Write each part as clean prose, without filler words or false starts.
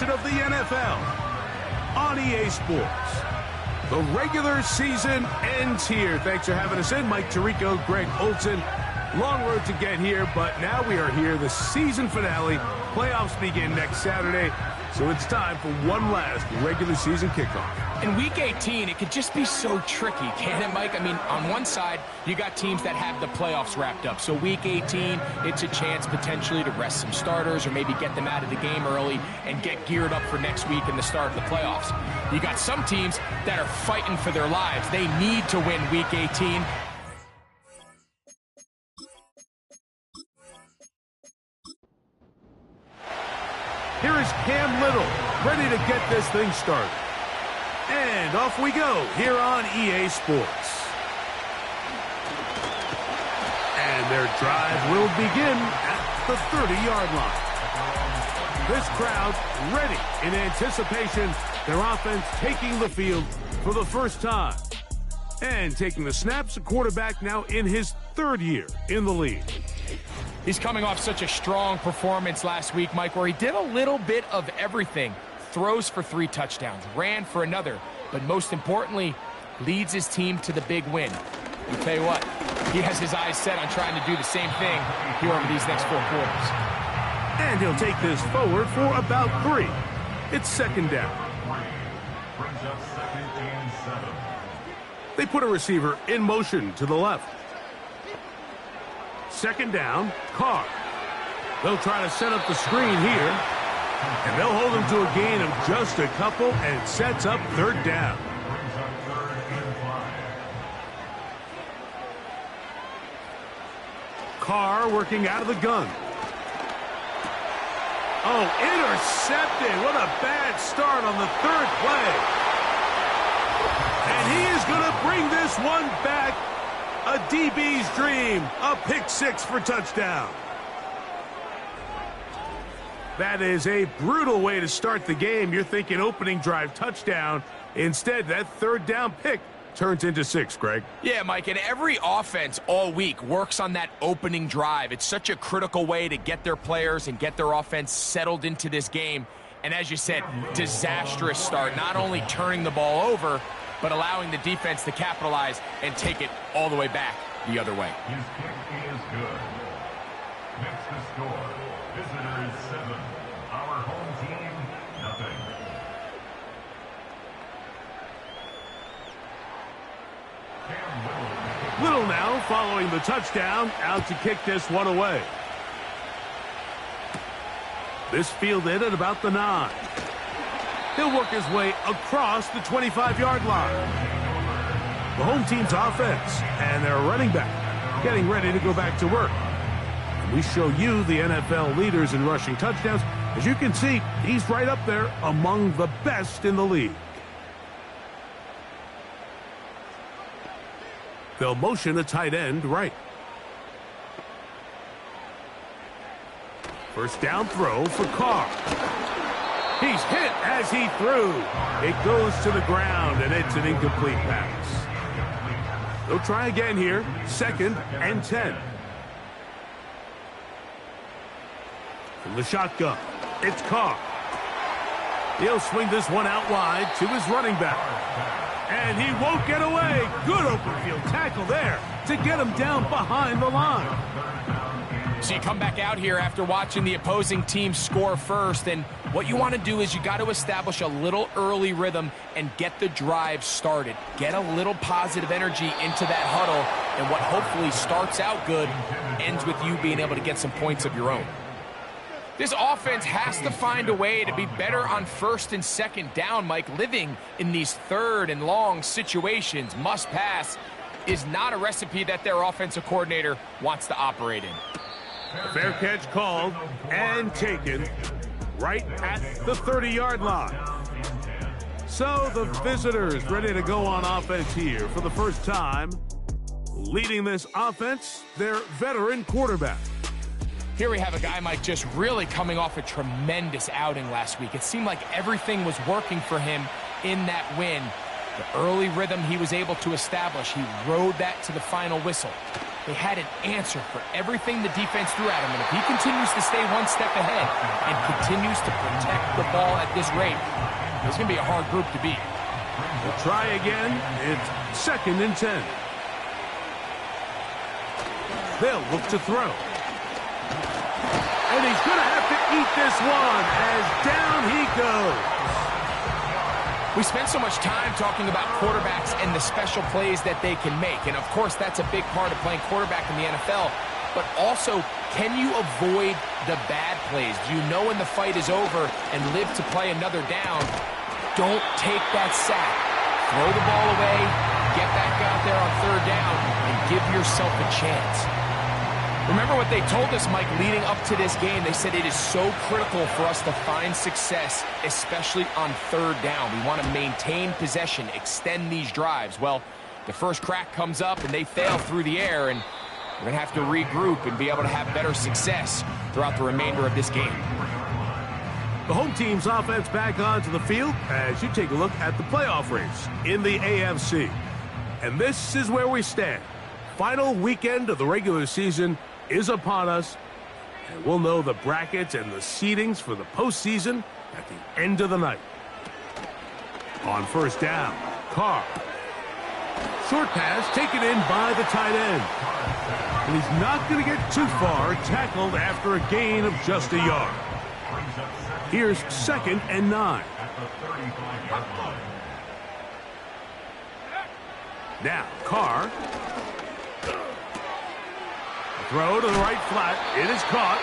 edition of the NFL on EA Sports. The regular season ends here. Thanks for having us in. Mike Tirico, Greg Olson. Long road to get here, but now we are here. The season finale. Playoffs begin next Saturday, so it's time for one last regular season kickoff. In Week 18, it could just be so tricky, can't it, Mike? I mean, on one side, you got teams that have the playoffs wrapped up. So Week 18, it's a chance potentially to rest some starters or maybe get them out of the game early and get geared up for next week and the start of the playoffs. You got some teams that are fighting for their lives. They need to win Week 18. Here is Cam Little, ready to get this thing started. And off we go here on EA Sports. And their drive will begin at the 30-yard line. This crowd ready in anticipation, their offense taking the field for the first time. And taking the snaps, a quarterback now in his third year in the league. He's coming off such a strong performance last week, Mike, where he did a little bit of everything. Throws for 3 touchdowns, ran for another, but most importantly, leads his team to the big win. I'll tell you what, he has his eyes set on trying to do the same thing here over these next 4 quarters. And he'll take this forward for about 3. It's second down. They put a receiver in motion to the left. Second down, Carr. They'll try to set up the screen here. And they'll hold him to a gain of just a couple and sets up third down. Carr working out of the gun. Oh, intercepted. What a bad start on the third play. And he is going to bring this one back. A DB's dream. A pick 6 for touchdown. That is a brutal way to start the game. You're thinking opening drive touchdown. Instead, that third down pick turns into 6, Greg. Yeah, Mike, and every offense all week works on that opening drive. It's such a critical way to get their players and get their offense settled into this game. And as you said, disastrous start. Not only turning the ball over, but allowing the defense to capitalize and take it all the way back the other way. His kick is good. Next to score, visitors 7, our home team nothing. Little now following the touchdown, out to kick this one away. This fielded at about the 9. He'll work his way across the 25-yard line. The home team's offense and their running back getting ready to go back to work. And we show you the NFL leaders in rushing touchdowns. As you can see, he's right up there among the best in the league. They'll motion a tight end right. First down throw for Carr. He's hit as he threw. It goes to the ground, and it's an incomplete pass. They'll try again here. 2nd and 10. From the shotgun, it's Carr. He'll swing this one out wide to his running back. And he won't get away. Good open field tackle there to get him down behind the line. So you come back out here after watching the opposing team score first, and what you want to do is you got to establish a little early rhythm and get the drive started. Get a little positive energy into that huddle, and what hopefully starts out good ends with you being able to get some points of your own. This offense has to find a way to be better on 1st and 2nd down, Mike. Living in these 3rd and long situations, must pass, is not a recipe that their offensive coordinator wants to operate in. Fair catch called and taken right at the 30-yard line. So the visitors ready to go on offense here for the first time. Leading this offense, their veteran quarterback. Here we have a guy, Mike, just really coming off a tremendous outing last week. It seemed like everything was working for him in that win. The early rhythm he was able to establish, he rode that to the final whistle. They had an answer for everything the defense threw at him, and if he continues to stay one step ahead and continues to protect the ball at this rate, it's going to be a hard group to beat. We'll try again. It's 2nd and 10. They'll look to throw. And he's going to have to eat this one as down he goes. We spend so much time talking about quarterbacks and the special plays that they can make. And, of course, that's a big part of playing quarterback in the NFL. But also, can you avoid the bad plays? Do you know when the fight is over and live to play another down? Don't take that sack. Throw the ball away, get back out there on 3rd down, and give yourself a chance. Remember what they told us, Mike, leading up to this game. They said it is so critical for us to find success, especially on 3rd down. We want to maintain possession, extend these drives. Well, the first crack comes up, and they fail through the air, and we're going to have to regroup and be able to have better success throughout the remainder of this game. The home team's offense back onto the field as you take a look at the playoff race in the AFC. And this is where we stand. Final weekend of the regular season is upon us, and we'll know the brackets and the seedings for the postseason at the end of the night. On 1st down, Carr. Short pass taken in by the tight end. And he's not going to get too far, tackled after a gain of just a yard. Here's 2nd and 9. Now, Carr. Throw to the right flat. It is caught.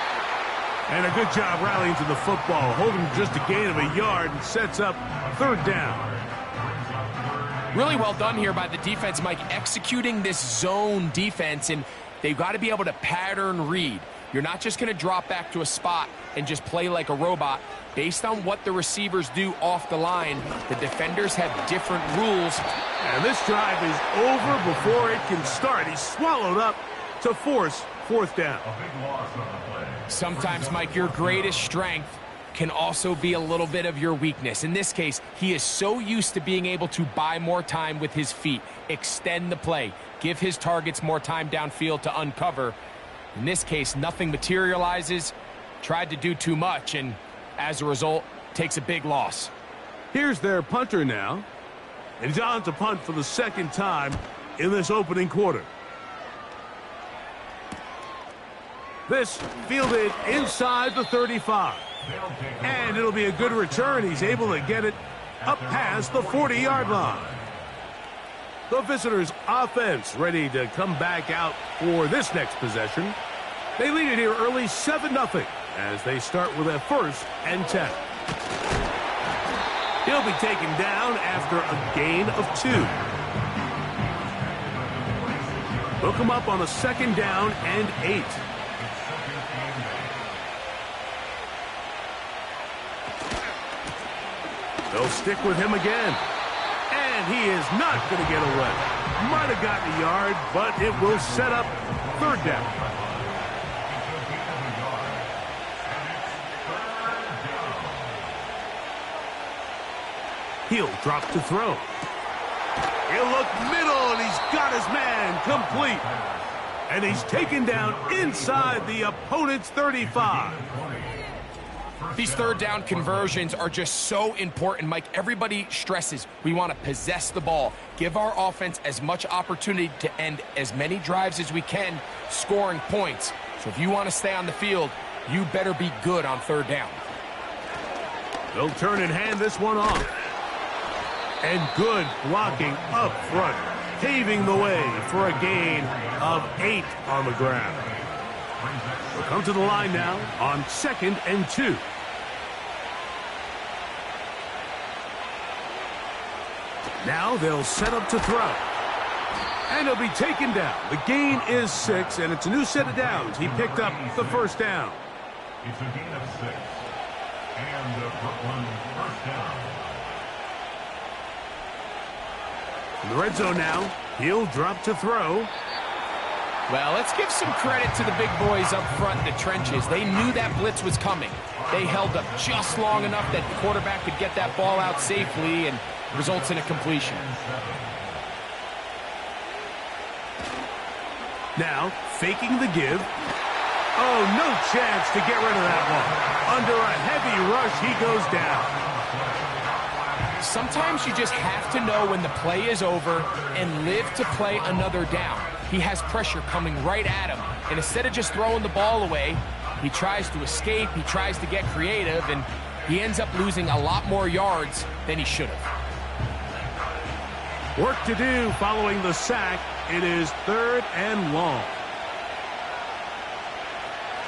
And a good job rallying to the football. Holding just a gain of a yard and sets up 3rd down. Really well done here by the defense, Mike, executing this zone defense, and they've got to be able to pattern read. You're not just going to drop back to a spot and just play like a robot. Based on what the receivers do off the line, the defenders have different rules. And this drive is over before it can start. He's swallowed up to force 4th down. Sometimes, Mike, your greatest strength can also be a little bit of your weakness. In this case, he is so used to being able to buy more time with his feet, extend the play, give his targets more time downfield to uncover. In this case, nothing materializes, tried to do too much, and as a result, takes a big loss. Here's their punter now. And he's on to punt for the 2nd time in this opening quarter. This fielded inside the 35. And it'll be a good return. He's able to get it up past the 40-yard line. The visitors' offense ready to come back out for this next possession. They lead it here early 7-0 as they start with a 1st and 10. He'll be taken down after a gain of 2. They'll come up on a 2nd down and 8. They'll stick with him again. And he is not going to get away. Might have gotten a yard, but it will set up 3rd down. He'll drop to throw. He'll look middle, and he's got his man complete. And he's taken down inside the opponent's 35. These 3rd down conversions are just so important, Mike. Everybody stresses we want to possess the ball, give our offense as much opportunity to end as many drives as we can, scoring points. So if you want to stay on the field, you better be good on 3rd down. They'll turn and hand this one off. And good blocking up front, paving the way for a gain of 8 on the ground. They'll come to the line now on 2nd and 2. Now they'll set up to throw. And he'll be taken down. The gain is 6, and it's a new set of downs. He picked up the 1st down. It's a gain of 6. And the Brooklyn 1st down. In the red zone now, he'll drop to throw. Well, let's give some credit to the big boys up front in the trenches. They knew that blitz was coming. They held up just long enough that the quarterback could get that ball out safely, and results in a completion. Now, faking the give. Oh, no chance to get rid of that one. Under a heavy rush, he goes down. Sometimes you just have to know when the play is over and live to play another down. He has pressure coming right at him, and instead of just throwing the ball away, he tries to escape, he tries to get creative, and he ends up losing a lot more yards than he should have. Work to do following the sack. It is 3rd and long.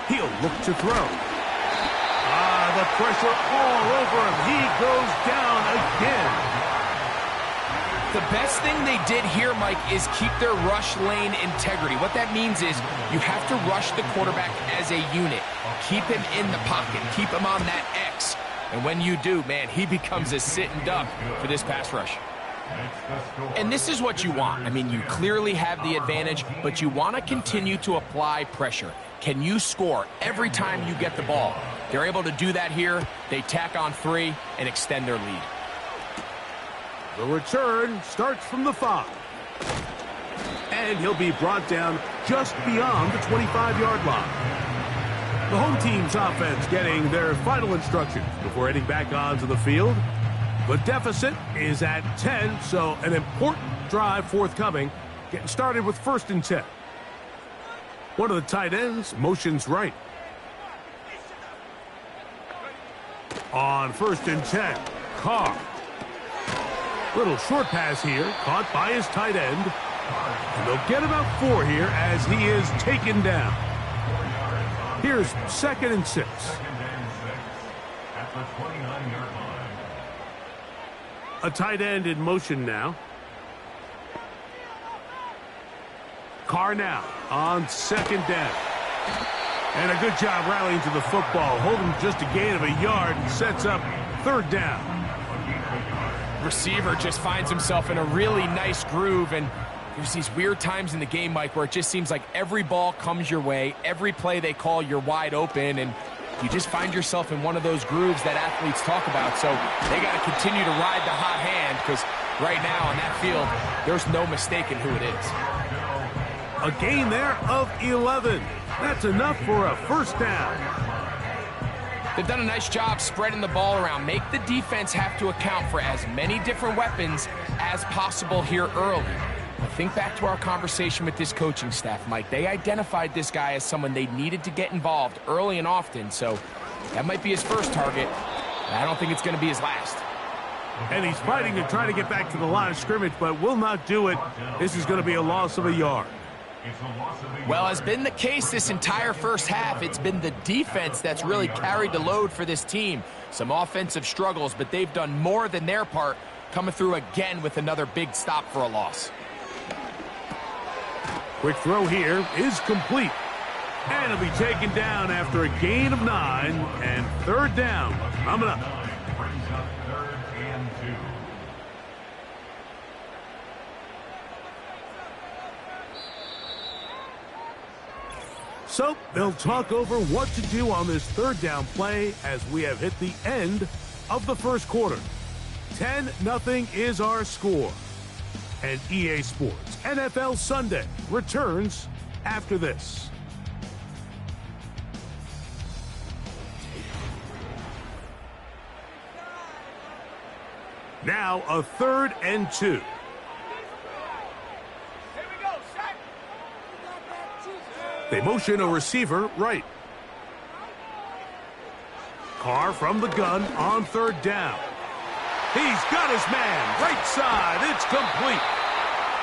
He'll look to throw. The pressure all over him. He goes down again. The best thing they did here, Mike, is keep their rush lane integrity. What that means is you have to rush the quarterback as a unit. Keep him in the pocket. Keep him on that X. And when you do, man, he becomes a sitting duck for this pass rush. And this is what you want. I mean, you clearly have the advantage, but you want to continue to apply pressure. Can you score every time you get the ball? They're able to do that here. They tack on 3 and extend their lead. The return starts from the 5. And he'll be brought down just beyond the 25-yard line. The home team's offense getting their final instructions before heading back onto the field. The deficit is at 10, so an important drive forthcoming. Getting started with 1st and 10. One of the tight ends motions right. On 1st and 10, Carr. Little short pass here, caught by his tight end. And they'll get about 4 here as he is taken down. Here's 2nd and 6. At the 29-yard line. A tight end in motion now. Carr now on 2nd down. And a good job rallying to the football. Holding just a gain of a yard and sets up 3rd down. Receiver just finds himself in a really nice groove, and there's these weird times in the game, Mike, where it just seems like every ball comes your way, every play they call, you're wide open, and you just find yourself in one of those grooves that athletes talk about. So they got to continue to ride the hot hand, because right now on that field, there's no mistaking who it is. A gain there of 11. That's enough for a 1st down. They've done a nice job spreading the ball around. Make the defense have to account for as many different weapons as possible here early. But think back to our conversation with this coaching staff, Mike. They identified this guy as someone they needed to get involved early and often, so that might be his first target. I don't think it's going to be his last. And he's fighting to try to get back to the line of scrimmage, but will not do it. This is going to be a loss of a yard. Well, has been the case this entire first half. It's been the defense that's really carried the load for this team. Some offensive struggles, but they've done more than their part, coming through again with another big stop for a loss. Quick throw here is complete. And it'll be taken down after a gain of 9, and 3rd down coming up. Brings up 3rd and 2. So they'll talk over what to do on this 3rd down play as we have hit the end of the first quarter. 10-0 is our score. And EA Sports NFL Sunday returns after this. Now a 3rd and 2. They motion a receiver right. Carr from the gun on 3rd down. He's got his man right side. It's complete.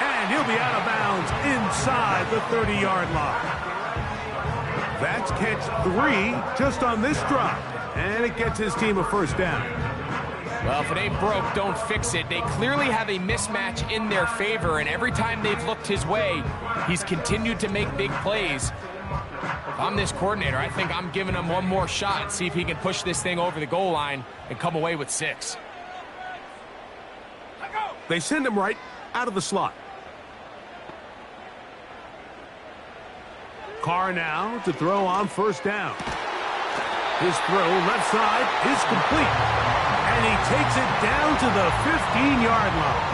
And he'll be out of bounds inside the 30-yard line. That's catch 3 just on this drive. And it gets his team a 1st down. Well, if it ain't broke, don't fix it. They clearly have a mismatch in their favor, and every time they've looked his way, he's continued to make big plays. If I'm this coordinator, I think I'm giving him one more shot and see if he can push this thing over the goal line and come away with 6. They send him right out of the slot. Carr now to throw on 1st down. His throw left side is complete. And he takes it down to the 15-yard line.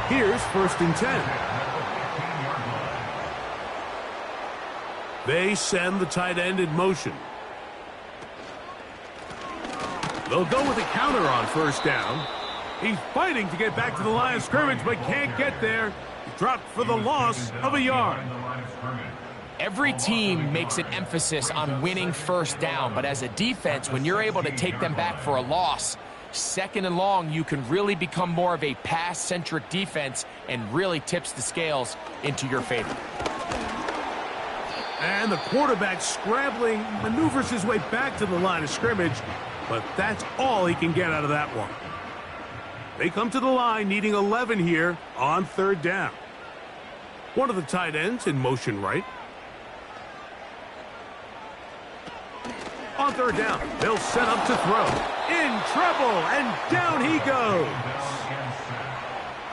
Here's 1st and 10. They send the tight end in motion. They'll go with a counter on first down. He's fighting to get back to the line of scrimmage, but can't get there. He dropped for the loss of a yard. Every team makes an emphasis on winning first down, but as a defense, when you're able to take them back for a loss, second and long, you can really become more of a pass-centric defense and really tips the scales into your favor. And the quarterback scrambling, maneuvers his way back to the line of scrimmage, but that's all he can get out of that one. They come to the line needing 11 here on third down. One of the tight ends in motion right. On third down, they'll set up to throw. In trouble, and down he goes.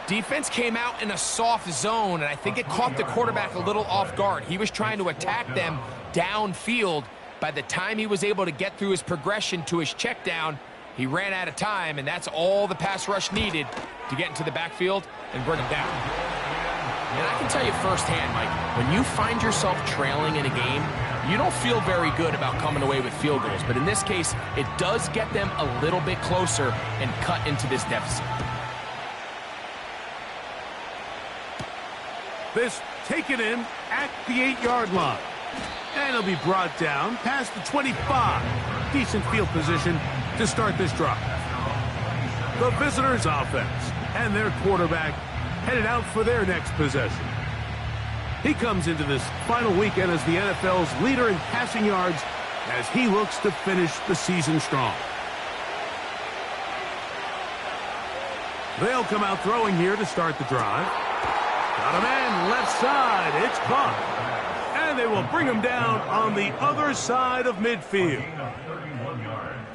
Defense came out in a soft zone, and I think it caught the quarterback a little off guard. He was trying to attack them downfield. By the time he was able to get through his progression to his check down, he ran out of time, and that's all the pass rush needed to get into the backfield and bring him down. And I can tell you firsthand, Mike, when you find yourself trailing in a game, you don't feel very good about coming away with field goals. But in this case, it does get them a little bit closer and cut into this deficit. This taken in at the 8-yard line. And he'll be brought down past the 25. Decent field position to start this drive. The visitors' offense and their quarterback headed out for their next possession. He comes into this final weekend as the NFL's leader in passing yards as he looks to finish the season strong. They'll come out throwing here to start the drive. Got a man left side. It's caught. And they will bring him down on the other side of midfield.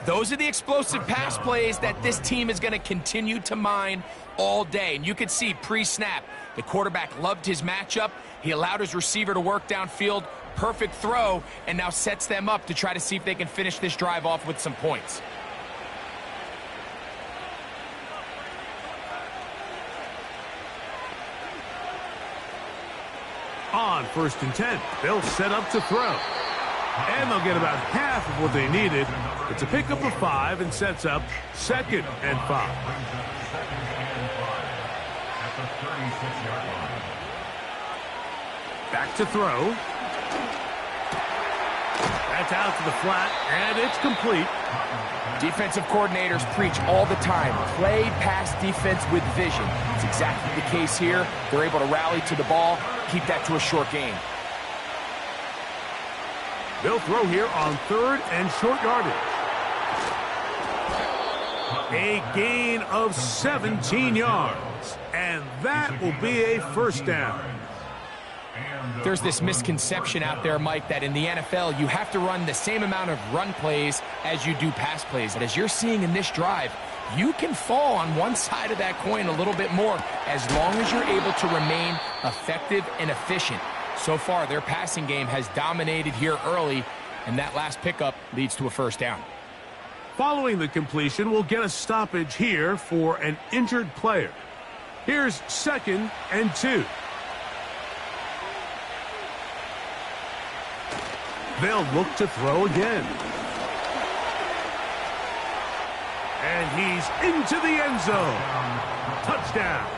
Those are the explosive pass plays that this team is going to continue to mine all day. And you can see pre-snap, the quarterback loved his matchup. He allowed his receiver to work downfield. Perfect throw, and now sets them up to try to see if they can finish this drive off with some points. On first and 10, they'll set up to throw. And they'll get about half of what they needed. It's a pickup of 5 and sets up 2nd and 5. Back to throw. That's out to the flat, and it's complete. Defensive coordinators preach all the time, play pass defense with vision. It's exactly the case here. They're able to rally to the ball, keep that to a short gain. They'll throw here on 3rd and short yardage. A gain of 17 yards, and that will be a first down. There's this misconception out there, Mike, that in the NFL you have to run the same amount of run plays as you do pass plays. But as you're seeing in this drive, you can fall on one side of that coin a little bit more as long as you're able to remain effective and efficient. So far, their passing game has dominated here early, and that last pickup leads to a first down. Following the completion, we'll get a stoppage here for an injured player. Here's 2nd and 2. They'll look to throw again. And he's into the end zone. Touchdown.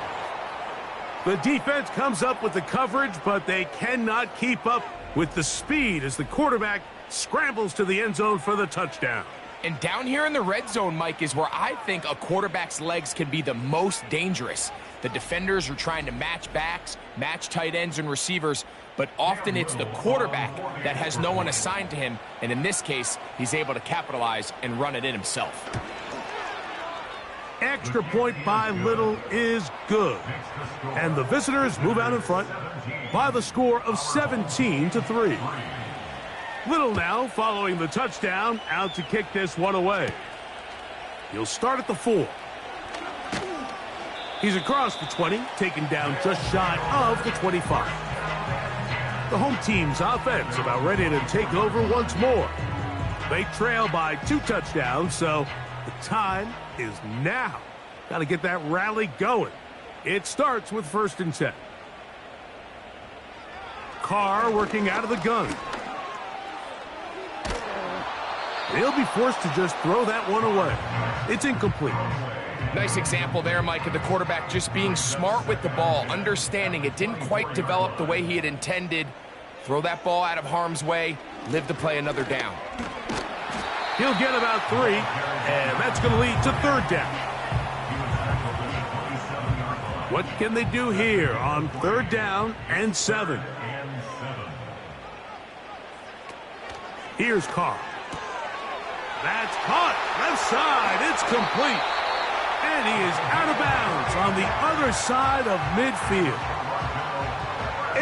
The defense comes up with the coverage, but they cannot keep up with the speed as the quarterback scrambles to the end zone for the touchdown. And down here in the red zone, Mike, is where I think a quarterback's legs can be the most dangerous. The defenders are trying to match backs, match tight ends and receivers, but often it's the quarterback that has no one assigned to him, and in this case, he's able to capitalize and run it in himself. Extra point by Little is good. And the visitors move out in front by the score of 17-3. Little now following the touchdown, out to kick this one away. He'll start at the 4. He's across the 20, taken down just shy of the 25. The home team's offense about ready to take over once more. They trail by 2 touchdowns, so the time is now. Got to get that rally going. It starts with 1st and 10. Carr working out of the gun. They'll be forced to just throw that one away. It's incomplete. Nice example there, Mike, of the quarterback just being smart with the ball, understanding it didn't quite develop the way he had intended. Throw that ball out of harm's way, live to play another down. He'll get about 3, and that's going to lead to third down. What can they do here on third down and 7? Here's Carr. That's caught. Left side. It's complete. And he is out of bounds on the other side of midfield.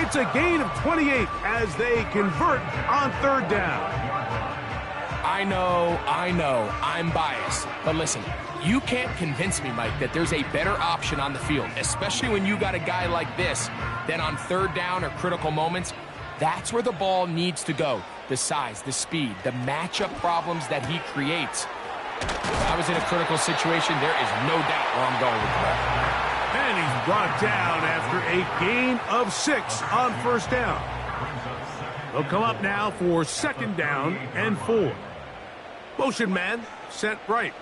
It's a gain of 28 as they convert on third down. I know, I'm biased. But listen, you can't convince me, Mike, that there's a better option on the field, especially when you got a guy like this, than on third down or critical moments. That's where the ball needs to go. The size, the speed, the matchup problems that he creates. If I was in a critical situation, there is no doubt where I'm going with that. And he's brought down after a gain of 6 on first down. They'll come up now for second down and 4. Motion man set right.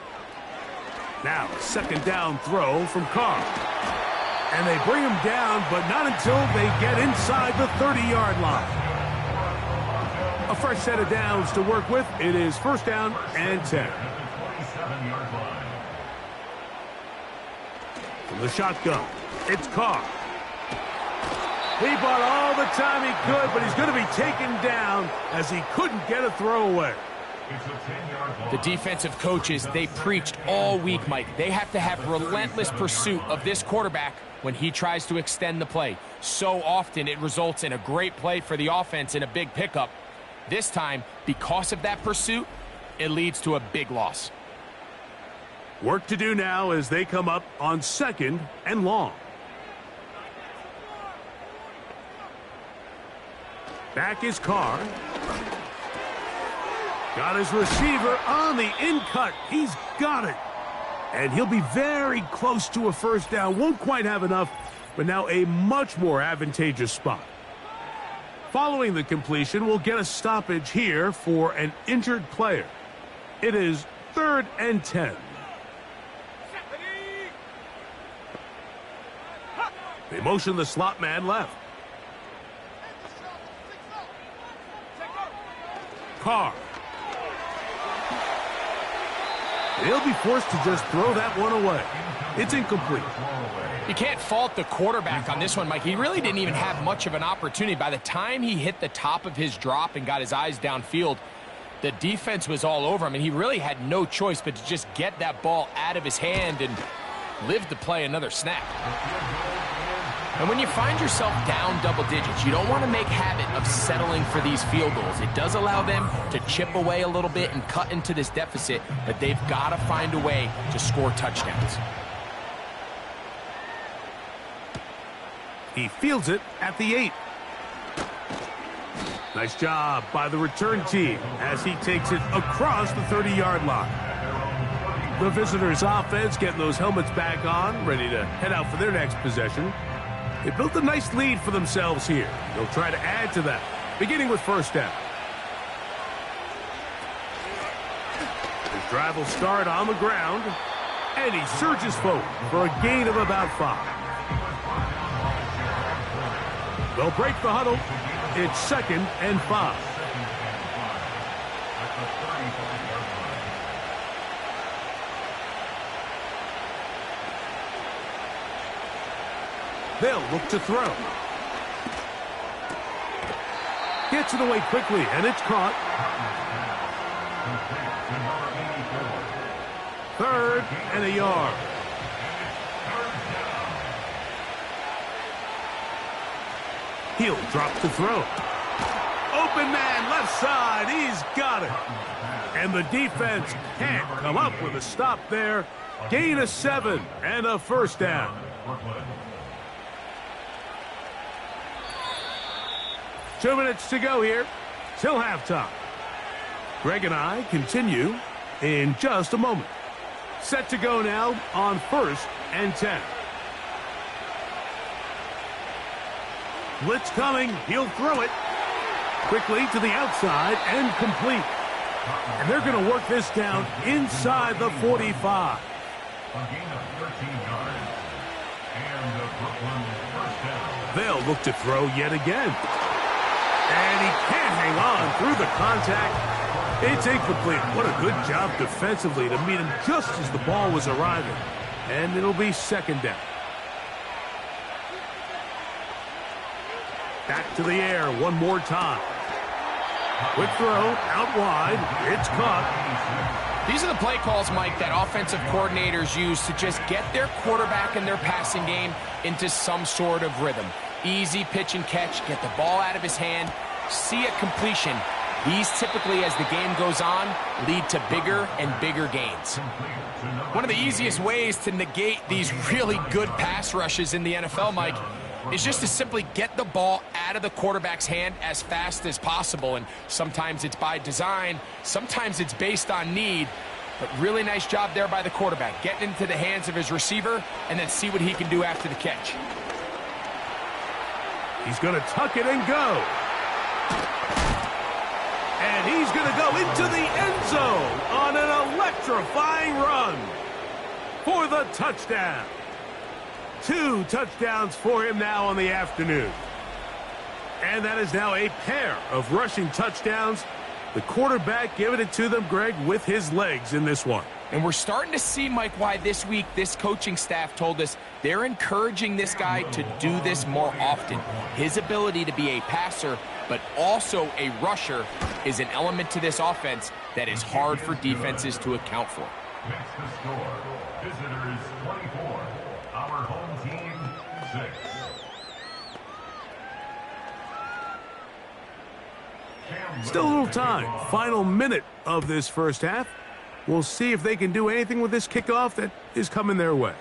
Now second down throw from Carr. And they bring him down, but not until they get inside the 30-yard line. A fresh set of downs to work with. It is first down and 10. From the shotgun, it's Carr. He bought all the time he could, but he's going to be taken down as he couldn't get a throwaway. The defensive coaches, they preached all week, Mike. They have to have relentless pursuit of this quarterback when he tries to extend the play. So often it results in a great play for the offense and a big pickup. This time, because of that pursuit, it leads to a big loss. Work to do now as they come up on second and long. Back is Carr. Got his receiver on the in-cut. He's got it. And he'll be very close to a first down. Won't quite have enough, but now a much more advantageous spot. Following the completion, we'll get a stoppage here for an injured player. It is third and 10. They motion the slot man left. Carr. They'll be forced to just throw that one away. It's incomplete. You can't fault the quarterback on this one, Mike. He really didn't even have much of an opportunity. By the time he hit the top of his drop and got his eyes downfield, the defense was all over him, and he really had no choice but to just get that ball out of his hand and live to play another snap. And when you find yourself down double digits, you don't want to make habit of settling for these field goals. It does allow them to chip away a little bit and cut into this deficit, but they've got to find a way to score touchdowns. He fields it at the 8. Nice job by the return team as he takes it across the 30-yard line. The visitors' offense getting those helmets back on, ready to head out for their next possession. They built a nice lead for themselves here. They'll try to add to that, beginning with first down. His drive will start on the ground, and he surges forward for a gain of about 5. They'll break the huddle. It's second and 5. They'll look to throw. Gets it away quickly, and it's caught. Third and a yard. He'll drop to throw. Open man, left side. He's got it. And the defense can't come up with a stop there. Gain of 7 and a first down. 2 minutes to go here till halftime. Greg and I continue in just a moment. Set to go now on first and 10. Blitz coming. He'll throw it quickly to the outside and complete. And they're going to work this down inside the 45. A gain of 13 yards. And the Brooklyn first down. They'll look to throw yet again. And he can't hang on through the contact. It's incomplete. What a good job defensively to meet him just as the ball was arriving. And it'll be second down. Back to the air one more time. Quick throw, out wide. It's caught. These are the play calls, Mike, that offensive coordinators use to just get their quarterback and their passing game into some sort of rhythm. Easy pitch and catch, get the ball out of his hand, see a completion. These typically, as the game goes on, lead to bigger and bigger gains. One of the easiest ways to negate these really good pass rushes in the NFL, Mike, is just to simply get the ball out of the quarterback's hand as fast as possible. And sometimes it's by design, sometimes it's based on need. But really nice job there by the quarterback, getting into the hands of his receiver and then see what he can do after the catch. He's going to tuck it and go. And he's going to go into the end zone on an electrifying run for the touchdown. 2 touchdowns for him now on the afternoon. And that is now a pair of rushing touchdowns. The quarterback giving it to them, Greg, with his legs in this one. And we're starting to see, Mike, why this week this coaching staff told us they're encouraging this guy to do this more often. His ability to be a passer, but also a rusher, is an element to this offense that is hard for defenses to account for. Next to score, visitors 24, our home team 6. Still a little time. Final minute of this first half. We'll see if they can do anything with this kickoff that is coming their way.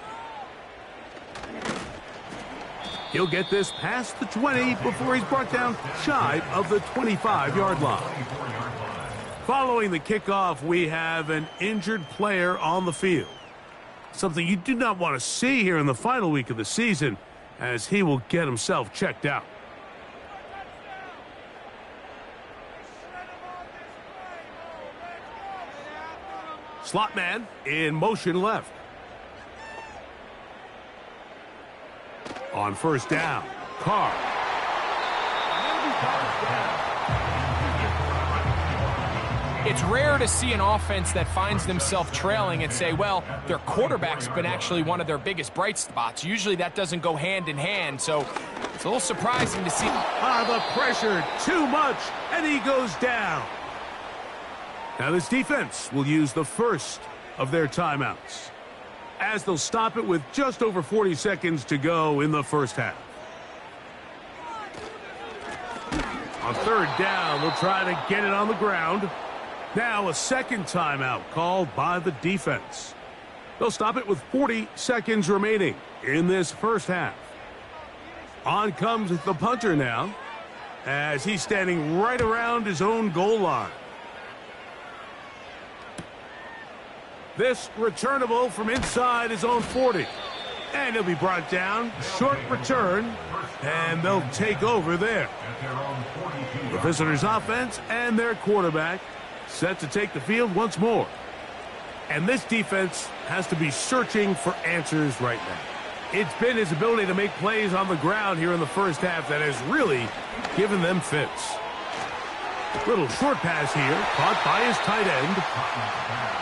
He'll get this past the 20 before he's brought down shy of the 25-yard line. Following the kickoff, we have an injured player on the field. Something you do not want to see here in the final week of the season, as he will get himself checked out. Slot man in motion left. On first down, Carr. It's rare to see an offense that finds themselves trailing and say, well, their quarterback's been actually one of their biggest bright spots. Usually that doesn't go hand in hand, so it's a little surprising to see. The pressure, too much, and he goes down. Now this defense will use the first of their timeouts, as they'll stop it with just over 40 seconds to go in the first half. On third down, they'll try to get it on the ground. Now a second timeout called by the defense. They'll stop it with 40 seconds remaining in this first half. On comes the punter now, as he's standing right around his own goal line. This returnable from inside his own 40. And he'll be brought down. Short return. And they'll take over there. The visitors' offense and their quarterback set to take the field once more. And this defense has to be searching for answers right now. It's been his ability to make plays on the ground here in the first half that has really given them fits. Little short pass here, caught by his tight end.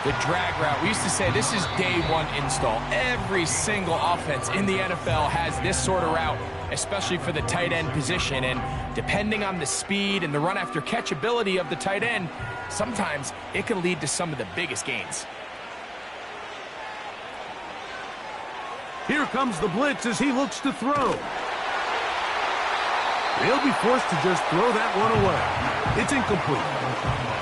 The drag route. We used to say this is day one install. Every single offense in the NFL has this sort of route, especially for the tight end position. And depending on the speed and the run after catch ability of the tight end, sometimes it can lead to some of the biggest gains. Here comes the blitz as he looks to throw. He'll be forced to just throw that one away. It's incomplete.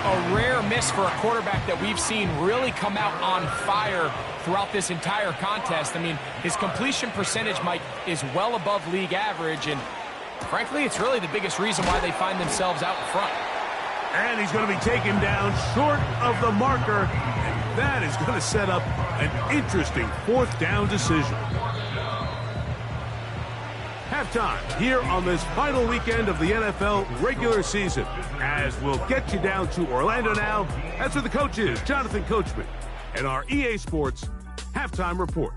A rare miss for a quarterback that we've seen really come out on fire throughout this entire contest. I mean, his completion percentage, Mike, is well above league average, and frankly, it's really the biggest reason why they find themselves out in front. And he's going to be taken down short of the marker, and that is going to set up an interesting fourth down decision. Halftime here on this final weekend of the NFL regular season. As we'll get you down to Orlando now. That's where the coach is, Jonathan Coachman, and our EA Sports Halftime Report.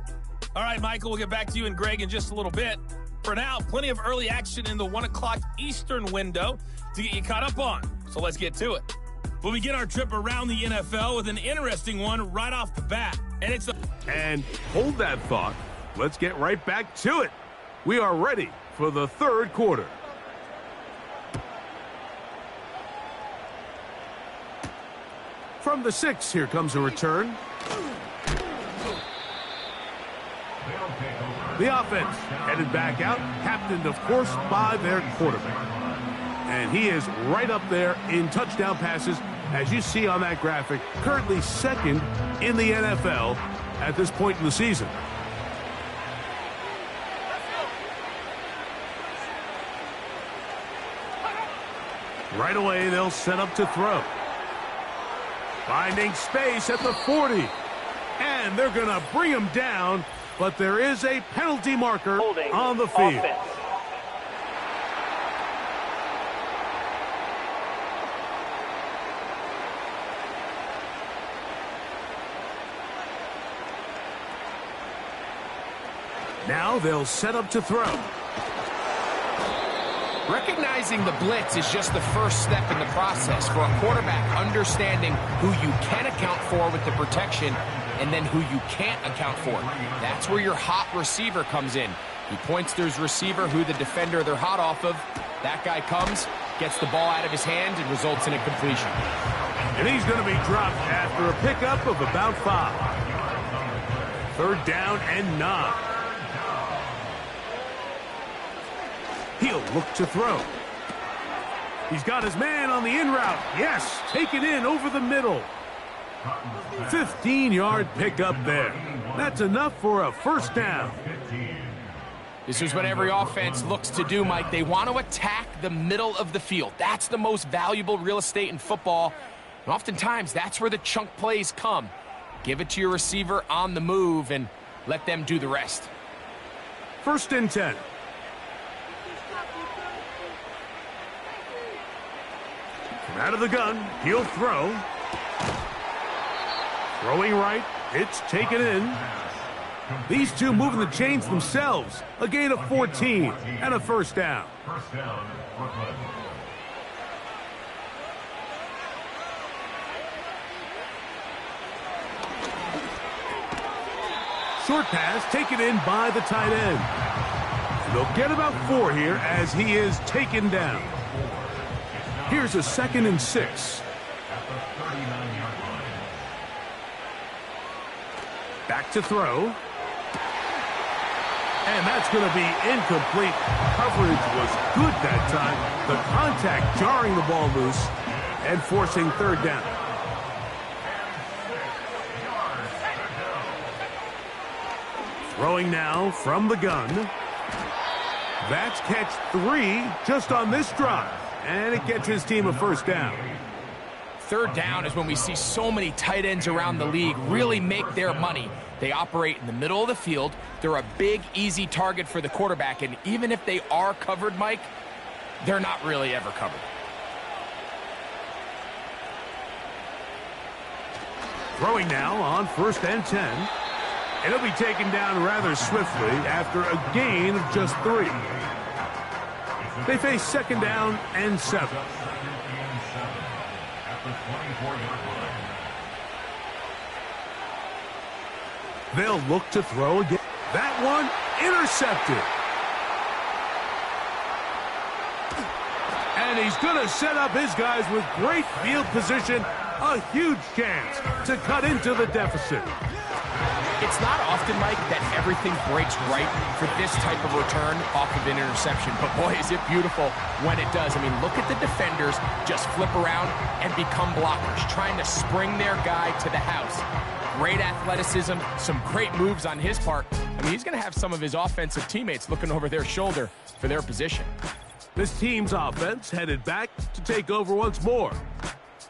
All right, Michael, we'll get back to you and Greg in just a little bit. For now, plenty of early action in the 1 o'clock Eastern window to get you caught up on. So let's get to it. We'll begin our trip around the NFL with an interesting one right off the bat. And hold that thought. Let's get right back to it. We are ready for the third quarter. From the 6, here comes a return. The offense headed back out, captained, of course, by their quarterback. And he is right up there in touchdown passes, as you see on that graphic, currently second in the NFL at this point in the season. Right away, they'll set up to throw. Finding space at the 40. And they're going to bring him down, but there is a penalty marker on the field. Offense. Now they'll set up to throw. Recognizing the blitz is just the first step in the process for a quarterback understanding who you can account for with the protection and then who you can't account for. That's where your hot receiver comes in. He points to his receiver, who the defender they're hot off of. That guy comes, gets the ball out of his hand, and results in a completion. And he's going to be dropped after a pickup of about 5. 3rd down and 9. He'll look to throw. He's got his man on the in route. Yes, taken in over the middle. 15-yard pickup there. That's enough for a first down. This is what every offense looks to do, Mike. They want to attack the middle of the field. That's the most valuable real estate in football. And oftentimes, that's where the chunk plays come. Give it to your receiver on the move and let them do the rest. 1st and 10. Out of the gun, he'll throw. Throwing right, it's taken in. These two moving the chains themselves. A gain of 14 and a first down. Short pass taken in by the tight end. They'll get about 4 here as he is taken down. Here's a 2nd and 6. Back to throw. And that's going to be incomplete. Coverage was good that time. The contact jarring the ball loose and forcing 3rd down. Throwing now from the gun. That's catch 3 just on this drive. And it gets his team a first down. 3rd down is when we see so many tight ends around the league really make their money. They operate in the middle of the field. They're a big, easy target for the quarterback. And even if they are covered, Mike, they're not really ever covered. Throwing now on 1st and 10. And he'll be taken down rather swiftly after a gain of just 3. They face 2nd down and 7. They'll look to throw again. That one intercepted. And he's going to set up his guys with great field position. A huge chance to cut into the deficit. It's not often, Mike, that everything breaks right for this type of return off of an interception. But, boy, is it beautiful when it does. I mean, look at the defenders just flip around and become blockers, trying to spring their guy to the house. Great athleticism, some great moves on his part. I mean, he's going to have some of his offensive teammates looking over their shoulder for their position. This team's offense headed back to take over once more.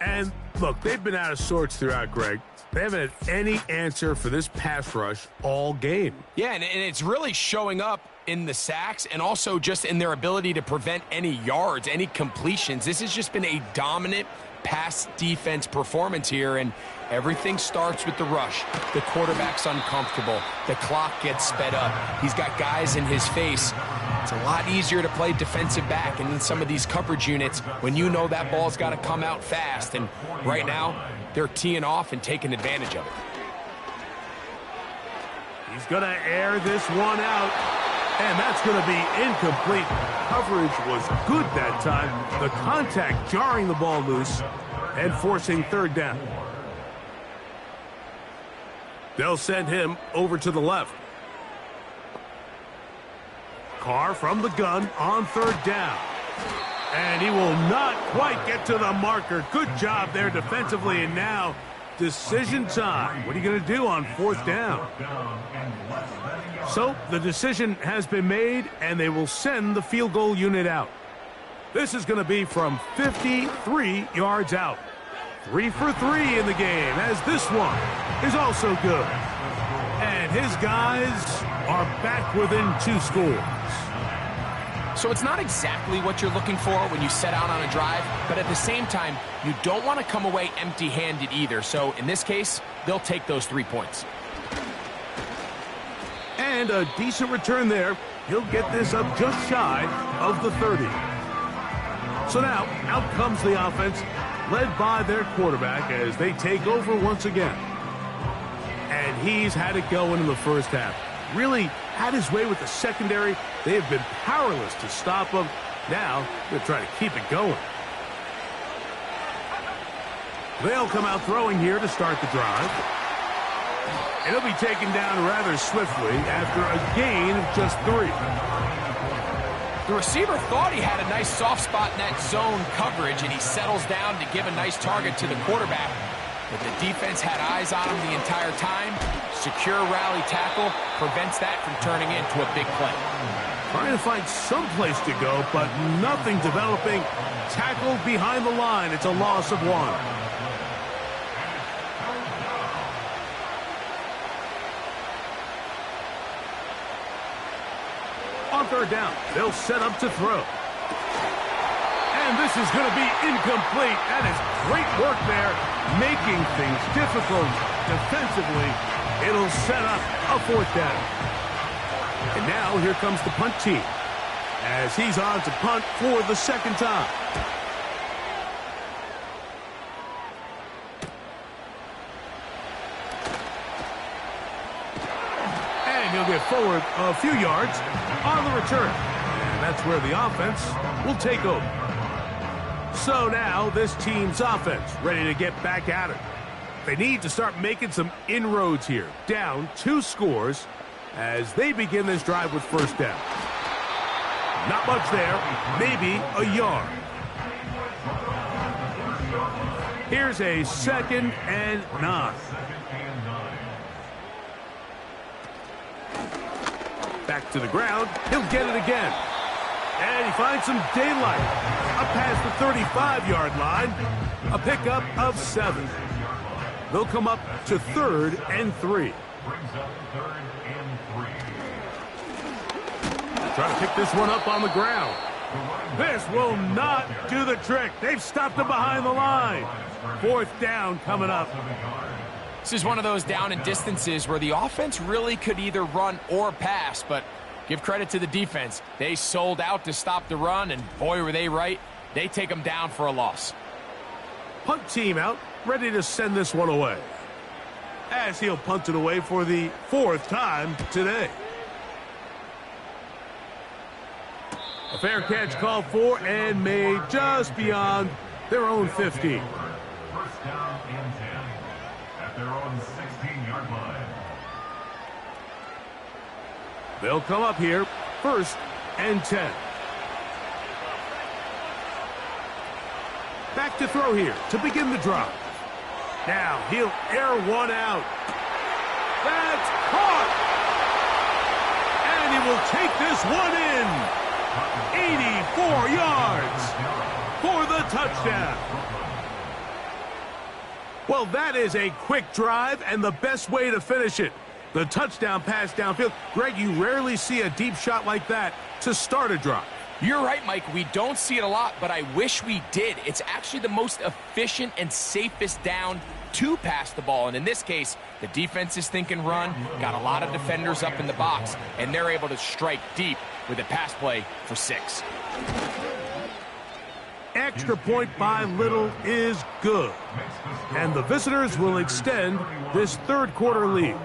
And, look, they've been out of sorts throughout, Greg. They haven't had any answer for this pass rush all game. Yeah, and it's really showing up in the sacks and also just in their ability to prevent any yards, any completions. This has just been a dominant pass defense performance here, and everything starts with the rush. The quarterback's uncomfortable. The clock gets sped up. He's got guys in his face. It's a lot easier to play defensive back and in some of these coverage units when you know that ball's got to come out fast, and right now they're teeing off and taking advantage of it. He's going to air this one out, and that's going to be incomplete. Coverage was good that time. The contact jarring the ball loose and forcing third down. They'll send him over to the left. Carr from the gun on third down. And he will not quite get to the marker. Good job there defensively, and now decision time. What are you going to do on fourth down? So the decision has been made, and they will send the field goal unit out. This is going to be from 53 yards out. 3 for 3 in the game, as this one is also good. And his guys are back within 2 scores. So it's not exactly what you're looking for when you set out on a drive, but at the same time, you don't want to come away empty-handed either. So in this case, they'll take those 3 points. And a decent return there. He'll get this up just shy of the 30. So now, out comes the offense, led by their quarterback as they take over once again. And he's had it going in the first half. Really had his way with the secondary. They have been powerless to stop him. Now, they're trying to keep it going. They'll come out throwing here to start the drive. And he'll be taken down rather swiftly after a gain of just 3. The receiver thought he had a nice soft spot in that zone coverage, and he settles down to give a nice target to the quarterback. But the defense had eyes on him the entire time. Secure rally tackle prevents that from turning into a big play. Trying to find some place to go, but nothing developing. Tackled behind the line. It's a loss of 1. On third down, they'll set up to throw. And this is going to be incomplete. That is great work there, making things difficult defensively. It'll set up a 4th down. And now here comes the punt team as he's on to punt for the 2nd time. And he'll get forward a few yards on the return. And that's where the offense will take over. So now this team's offense ready to get back at it. They need to start making some inroads here. Down 2 scores as they begin this drive with first down. Not much there, maybe a yard. Here's a 2nd and 9. Back to the ground, he'll get it again. And he finds some daylight. Up past the 35-yard line, a pickup of 7. They'll come up to 3rd and 3. Trying to pick this one up on the ground. This will not do the trick. They've stopped him behind the line. 4th down coming up. This is one of those down and distances where the offense really could either run or pass, but give credit to the defense. They sold out to stop the run, and boy, were they right. They take them down for a loss. Punt team out, ready to send this one away. As he'll punt it away for the 4th time today. A fair catch called for and made just beyond their own 15. 1st down and 10 at their own 16-yard line. They'll come up here, 1st and 10. Back to throw here to begin the drive. Now he'll air one out. That's caught! And he will take this one in. 84 yards for the touchdown. Well, that is a quick drive and the best way to finish it. The touchdown pass downfield. Greg, you rarely see a deep shot like that to start a drive. You're right, Mike. We don't see it a lot, but I wish we did. It's actually the most efficient and safest down to pass the ball. And in this case, the defense is thinking run, got a lot of defenders up in the box, and they're able to strike deep with a pass play for 6. Extra point by Little is good. And the visitors will extend this third quarter lead.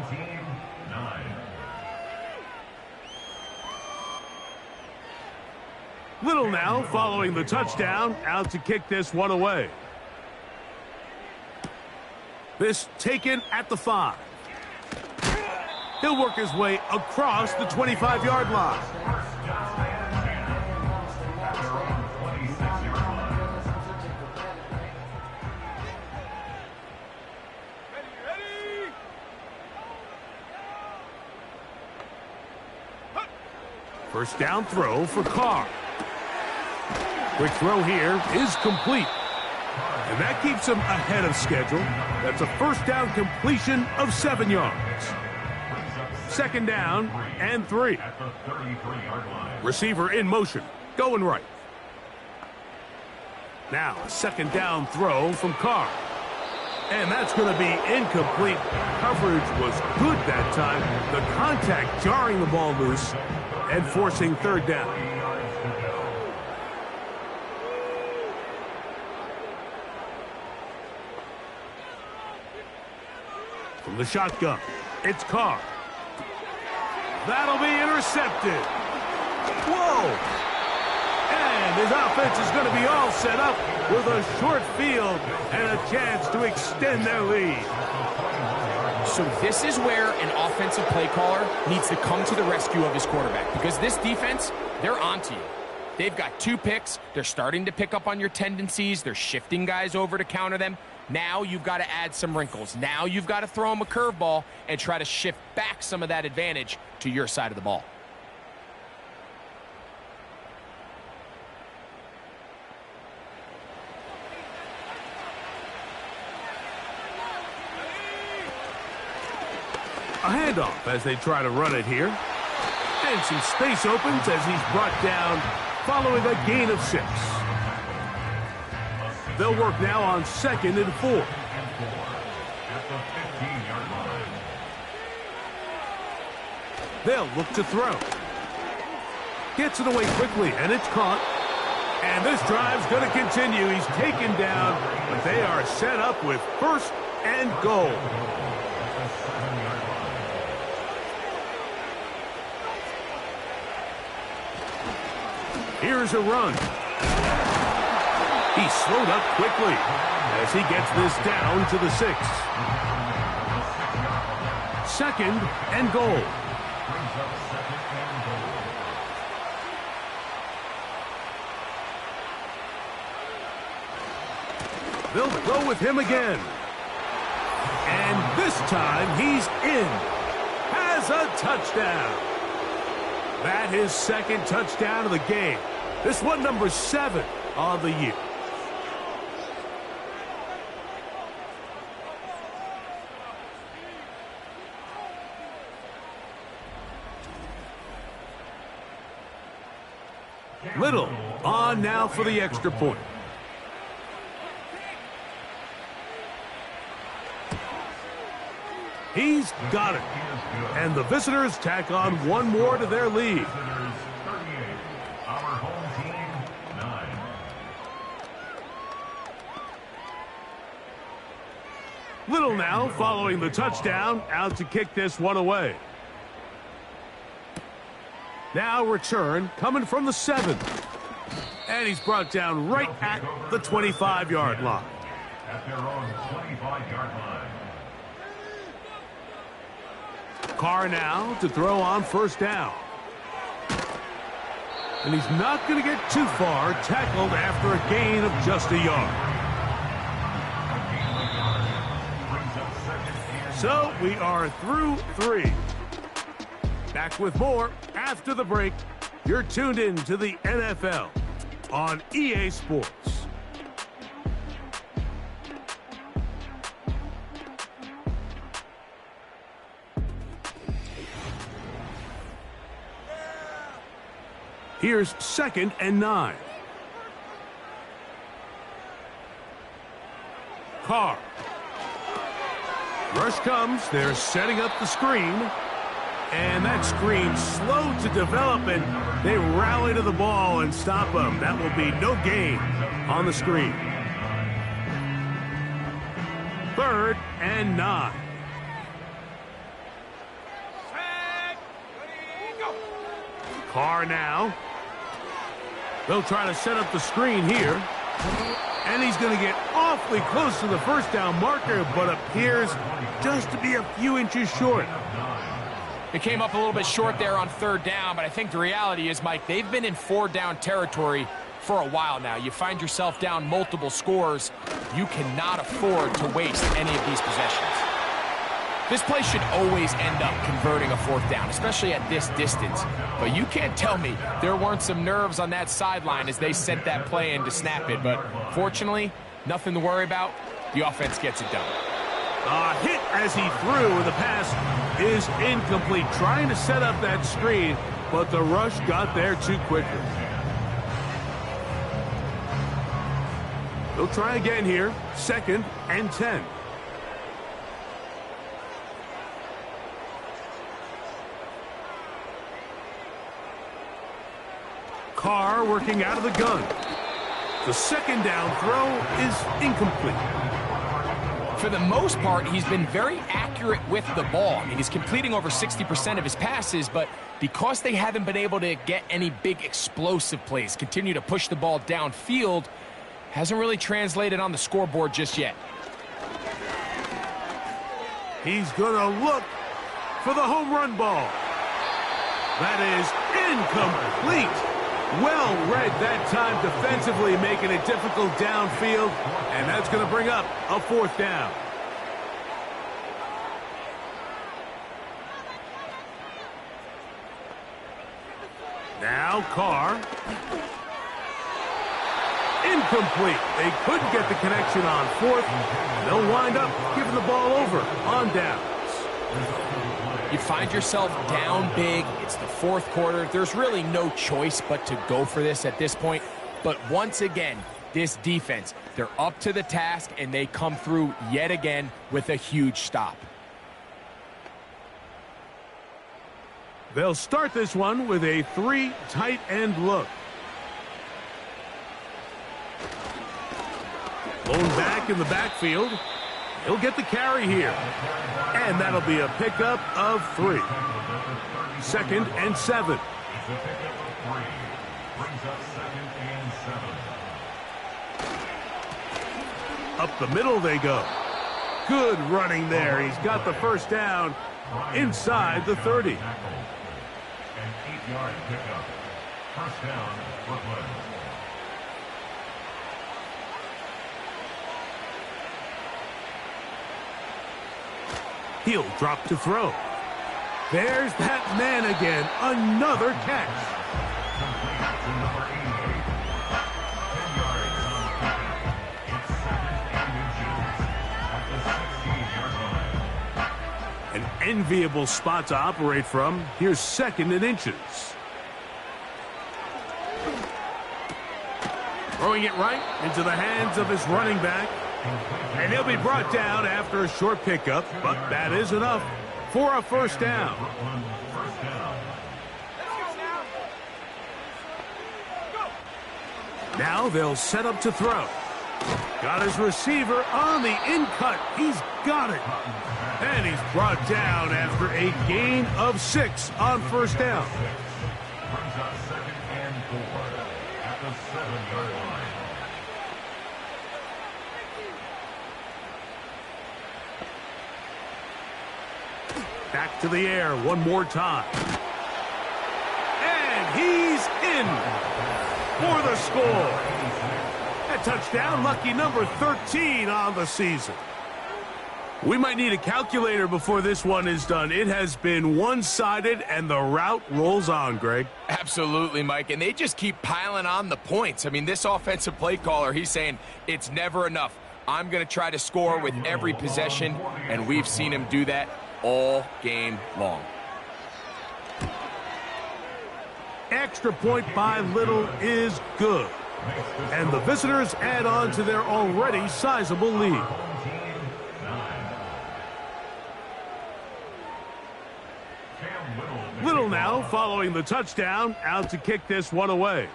Little now following the touchdown, out to kick this one away. This taken at the 5. He'll work his way across the 25-yard line. First down throw for Carr. Quick throw here is complete. And that keeps him ahead of schedule. That's a first down completion of 7 yards. Second down and 3. Receiver in motion, going right. Now a second down throw from Carr. And that's going to be incomplete. Coverage was good that time. The contact jarring the ball loose and forcing third down. From the shotgun, it's Carr. That'll be intercepted. Whoa! And his offense is going to be all set up with a short field and a chance to extend their lead. So this is where an offensive play caller needs to come to the rescue of his quarterback, because this defense, they're onto you. They've got 2 picks. They're starting to pick up on your tendencies. They're shifting guys over to counter them. Now you've got to add some wrinkles. Now you've got to throw them a curveball and try to shift back some of that advantage to your side of the ball. A handoff as they try to run it here. And some space opens as he's brought down following a gain of 6. They'll work now on 2nd and 4. They'll look to throw. Gets it away quickly, and it's caught. And this drive's going to continue. He's taken down, but they are set up with 1st and goal. Here's a run. He's slowed up quickly as he gets this down to the 6. 2nd and goal. They'll go with him again. And this time he's in. Has a touchdown. That is 2nd touchdown of the game. This one number 7 on the year. Little on now for the extra point. He's got it. And the visitors tack on one more to their lead. Little now following the touchdown, out to kick this one away. Now return coming from the 7. And he's brought down right at the 25-yard line. At their own 25-yard line. Carr now to throw on 1st down. And he's not going to get too far, tackled after a gain of just a yard. So we are through 3. Back with more after the break. You're tuned in to the NFL on EA Sports. Here's 2nd and 9. Carr. Rush comes. They're setting up the screen. And that screen slow to develop, and they rally to the ball and stop them. That will be no gain on the screen. 3rd and 9. Carr now. They'll try to set up the screen here. And he's going to get awfully close to the first down marker, but appears just to be a few inches short. It came up a little bit short there on 3rd down, but I think the reality is, Mike, they've been in 4-down territory for a while now. You find yourself down multiple scores, you cannot afford to waste any of these possessions. This play should always end up converting a 4th down, especially at this distance. But you can't tell me there weren't some nerves on that sideline as they sent that play in to snap it. But fortunately, nothing to worry about. The offense gets it done. A hit as he threw, and the pass is incomplete. Trying to set up that screen, but the rush got there too quickly. They'll try again here. 2nd and 10. Carr working out of the gun. The 2nd down throw is incomplete. For the most part, he's been very accurate with the ball. I mean, he's completing over 60% of his passes, but because they haven't been able to get any big explosive plays, continue to push the ball downfield, hasn't really translated on the scoreboard just yet. He's going to look for the home run ball. That is incomplete. Well read that time defensively, making it difficult downfield, and that's going to bring up a 4th down. Now Carr. Incomplete. They couldn't get the connection on 4th. They'll wind up giving the ball over on downs. You find yourself down big. It's the 4th quarter. There's really no choice but to go for this at this point. But once again, this defense, they're up to the task, and they come through yet again with a huge stop. They'll start this one with a 3 tight end look. Blown back in the backfield. He'll get the carry here. And that'll be a pickup of 3. 2nd and 7. Up the middle they go. Good running there. He's got the first down inside the 30. An 8-yard pickup. First down, Brooklyn. He'll drop to throw. There's that man again. Another catch. An enviable spot to operate from. Here's 2nd and inches. Throwing it right into the hands of his running back. And he'll be brought down after a short pickup, but that is enough for a first down. Now they'll set up to throw. Got his receiver on the in-cut. He's got it. And he's brought down after a gain of 6 on first down. Brings up 2nd and 4 at the 7-yard line. Back to the air one more time. And he's in for the score. A touchdown, lucky number 13 on the season. We might need a calculator before this one is done. It has been one-sided, and the route rolls on, Greg. Absolutely, Mike, and they just keep piling on the points. I mean, this offensive play caller, he's saying it's never enough. I'm going to try to score with every possession, and we've seen him do that all game long. extra point by Little is good. And the visitors add on to their already sizable lead. Little now following the touchdown, out to kick this one away.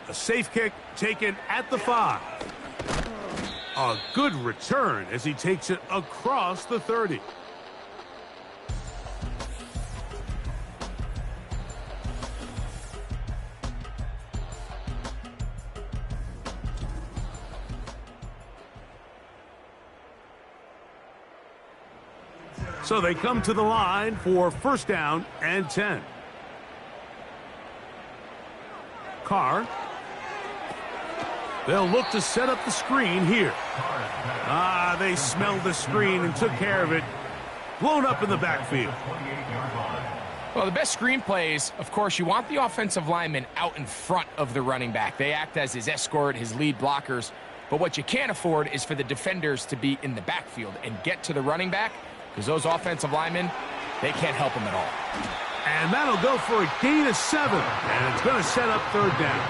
A safe kick taken at the 5. A good return as he takes it across the 30. So they come to the line for first down and 10. Carr. They'll look to set up the screen here. They smelled the screen and took care of it. Blown up in the backfield. Well, the best screen plays, of course, you want the offensive lineman out in front of the running back. They act as his escort, his lead blockers. But what you can't afford is for the defenders to be in the backfield and get to the running back, because those offensive linemen, they can't help him at all. And that'll go for a gain of 7. And it's going to set up third down.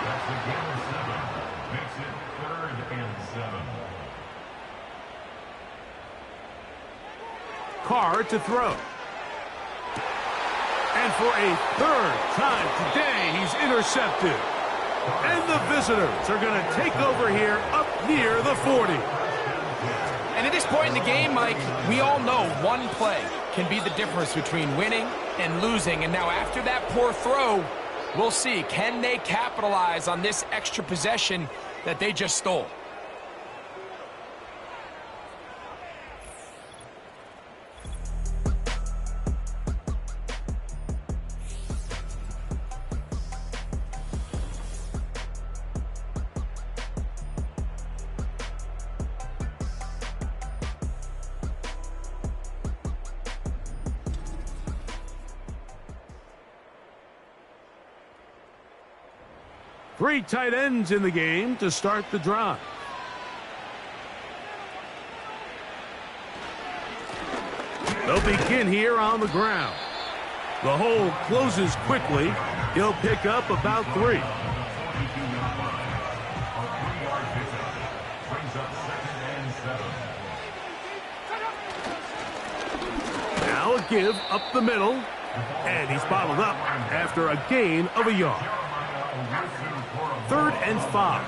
That's a gain of 7. Makes it 3rd and 7. Carr to throw. And for a 3rd time today, he's intercepted. And the visitors are going to take over here up near the 40. And at this point in the game, Mike, we all know one play can be the difference between winning and losing. And now after that poor throw, we'll see, can they capitalize on this extra possession that they just stole? Three tight ends in the game to start the drive. They'll begin here on the ground. The hole closes quickly. He'll pick up about 3. Now a give up the middle. And he's bottled up after a gain of a yard. 3rd and 5.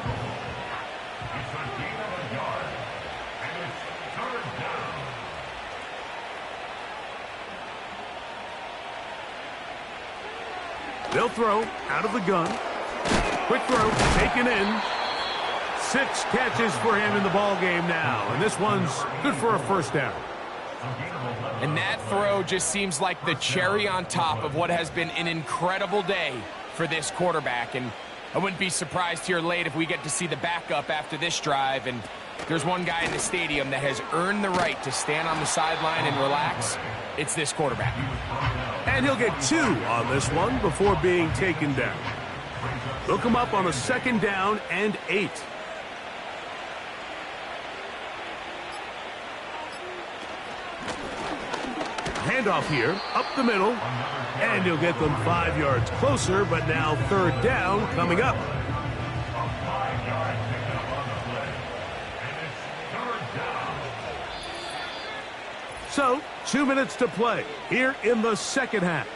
They'll throw out of the gun. Quick throw taken in. 6 catches for him in the ball game now, and this one's good for a first down. And that throw just seems like the cherry on top of what has been an incredible day for this quarterback. And I wouldn't be surprised here late if we get to see the backup after this drive. And there's one guy in the stadium that has earned the right to stand on the sideline and relax. It's this quarterback. And he'll get 2 on this one before being taken down. They'll come up on a 2nd down and 8. Handoff here, up the middle, and he'll get them 5 yards closer, but now 3rd down coming up. So, 2 minutes to play here in the second half.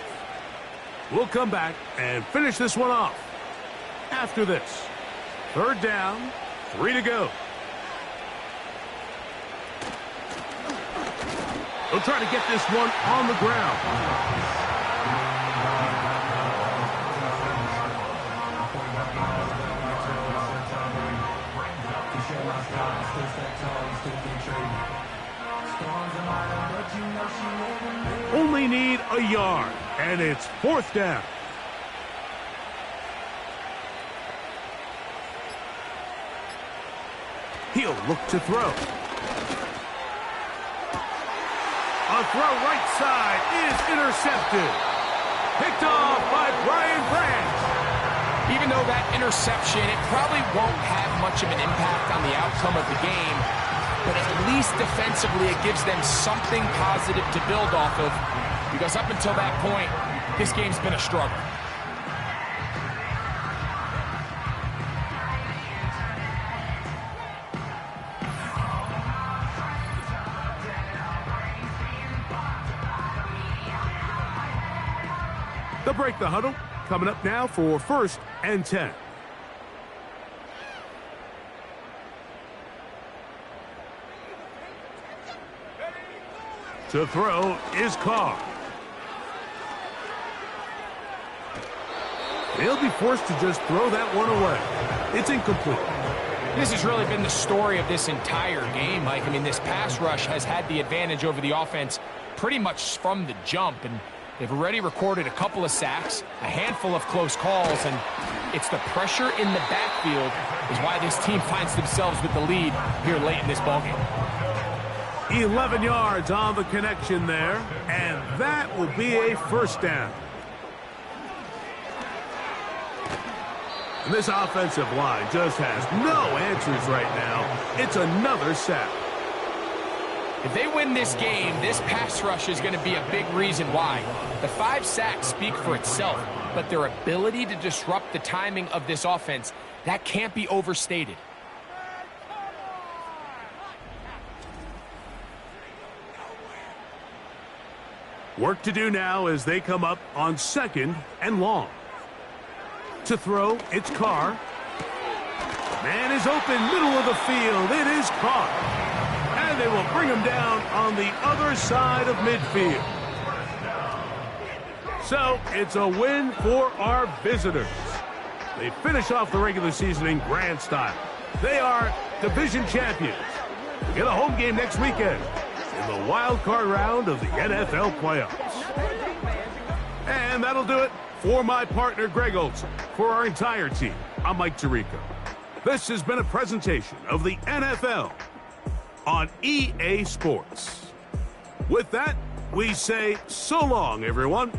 We'll come back and finish this one off after this. 3rd down, 3 to go. They'll try to get this one on the ground. Only need a yard, and it's 4th down. He'll look to throw. A throw right side is intercepted. Picked off by Brian Branch. Even though that interception, it probably won't have much of an impact on the outcome of the game, but at least defensively it gives them something positive to build off of because up until that point, this game's been a struggle. They'll break the huddle. Coming up now for 1st and 10. To throw is Carr. He'll be forced to just throw that one away. It's incomplete. This has really been the story of this entire game, Mike. I mean, this pass rush has had the advantage over the offense pretty much from the jump, and they've already recorded a couple of sacks, a handful of close calls, and it's the pressure in the backfield is why this team finds themselves with the lead here late in this ballgame. 11 yards on the connection there, and that will be a 1st down. And this offensive line just has no answers right now. It's another sack. If they win this game, this pass rush is going to be a big reason why. The 5 sacks speak for itself, but their ability to disrupt the timing of this offense, that can't be overstated. Work to do now as they come up on 2nd and long. To throw, it's Carr. Man is open, middle of the field. It is caught. And they will bring him down on the other side of midfield. So it's a win for our visitors. They finish off the regular season in grand style. They are division champions. We get a home game next weekend in the wild card round of the NFL playoffs. And that'll do it for my partner, Greg Olson. For our entire team, I'm Mike Tirico. This has been a presentation of the NFL on EA Sports. With that, we say so long, everyone.